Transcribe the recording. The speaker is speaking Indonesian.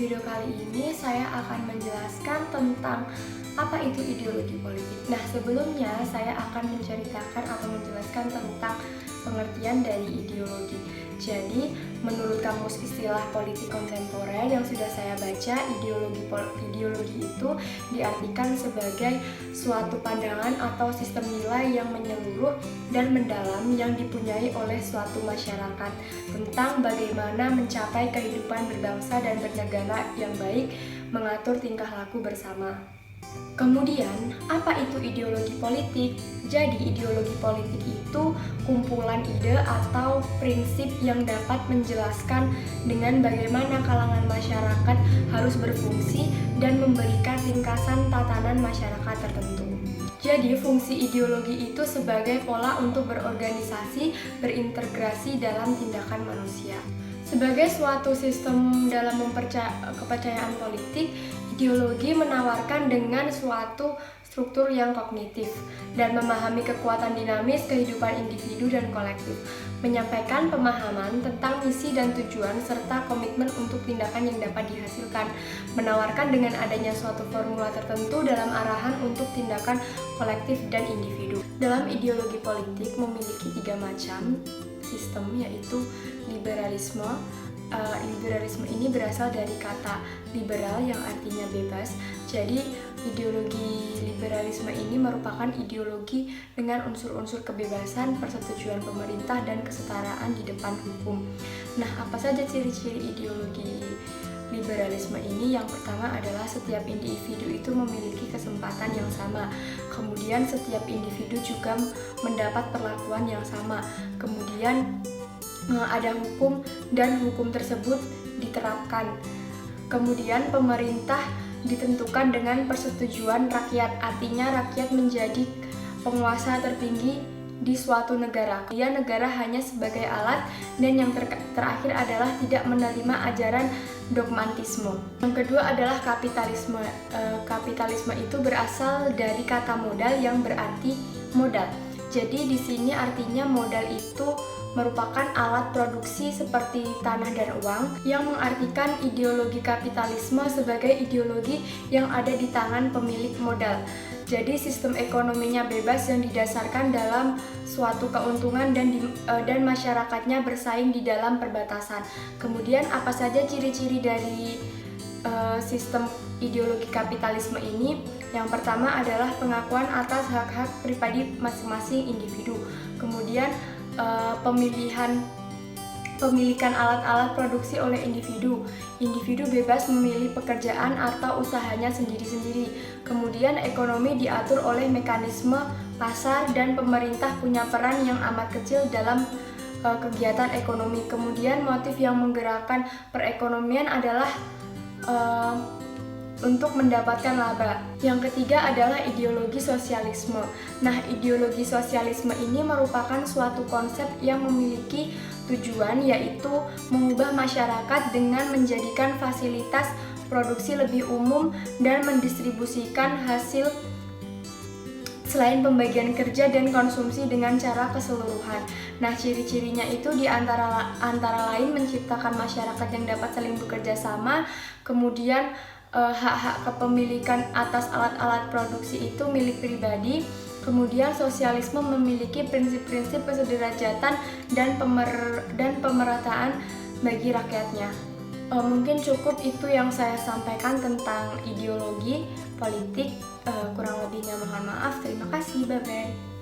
video kali ini saya akan menjelaskan tentang apa itu ideologi politik. Nah, sebelumnya saya akan menceritakan atau menjelaskan tentang pengertian dari ideologi. Jadi, menurut Kamus Istilah Politik Kontemporer yang sudah saya baca, ideologi itu diartikan sebagai suatu pandangan atau sistem nilai yang menyeluruh dan mendalam yang dipunyai oleh suatu masyarakat tentang bagaimana mencapai kehidupan berbangsa dan bernegara yang baik, mengatur tingkah laku bersama. Kemudian, apa itu ideologi politik? Jadi, ideologi politik itu kumpulan ide atau prinsip yang dapat menjelaskan dengan bagaimana kalangan masyarakat harus berfungsi dan memberikan ringkasan tatanan masyarakat tertentu. Jadi, fungsi ideologi itu sebagai pola untuk berorganisasi, berintegrasi dalam tindakan manusia. Sebagai suatu sistem dalam kepercayaan politik, ideologi menawarkan dengan suatu struktur yang kognitif dan memahami kekuatan dinamis kehidupan individu dan kolektif, menyampaikan pemahaman tentang misi dan tujuan serta komitmen untuk tindakan yang dapat dihasilkan, menawarkan dengan adanya suatu formula tertentu dalam arahan untuk tindakan kolektif dan individu. Dalam ideologi politik memiliki 3 macam sistem, yaitu liberalisme. Liberalisme ini berasal dari kata liberal yang artinya bebas. Jadi ideologi liberalisme ini merupakan ideologi dengan unsur-unsur kebebasan, persetujuan pemerintah, dan kesetaraan di depan hukum. Nah, apa saja ciri-ciri ideologi liberalisme ini? Yang pertama adalah setiap individu itu memiliki kesempatan yang sama. Kemudian setiap individu juga mendapat perlakuan yang sama. Kemudian ada hukum dan hukum tersebut diterapkan. Kemudian pemerintah ditentukan dengan persetujuan rakyat, artinya rakyat menjadi penguasa tertinggi di suatu negara. Negara hanya sebagai alat, dan yang terakhir adalah tidak menerima ajaran dogmatisme. Yang kedua adalah kapitalisme. Kapitalisme itu berasal dari kata modal yang berarti modal. Jadi di sini artinya modal itu merupakan alat produksi seperti tanah dan uang, yang mengartikan ideologi kapitalisme sebagai ideologi yang ada di tangan pemilik modal. Jadi sistem ekonominya bebas yang didasarkan dalam suatu keuntungan dan masyarakatnya bersaing di dalam perbatasan. Kemudian apa saja ciri-ciri dari sistem ideologi kapitalisme ini? Yang pertama adalah pengakuan atas hak-hak pribadi masing-masing individu. Kemudian pemilikan alat-alat produksi oleh individu. Individu bebas memilih pekerjaan atau usahanya sendiri-sendiri. Kemudian ekonomi diatur oleh mekanisme pasar dan pemerintah punya peran yang amat kecil dalam kegiatan ekonomi. Kemudian motif yang menggerakkan perekonomian adalah untuk mendapatkan laba. Yang ketiga adalah ideologi sosialisme. Nah, ideologi sosialisme ini merupakan suatu konsep yang memiliki tujuan, yaitu mengubah masyarakat dengan menjadikan fasilitas produksi lebih umum dan mendistribusikan hasil selain pembagian kerja dan konsumsi dengan cara keseluruhan. Nah, ciri-cirinya itu antara lain menciptakan masyarakat yang dapat saling bekerja sama, kemudian hak-hak kepemilikan atas alat-alat produksi itu milik pribadi. Kemudian sosialisme memiliki prinsip-prinsip kesederajatan dan pemerataan bagi rakyatnya. Mungkin cukup itu yang saya sampaikan tentang ideologi politik. Kurang lebihnya mohon maaf. Terima kasih. Bye-bye.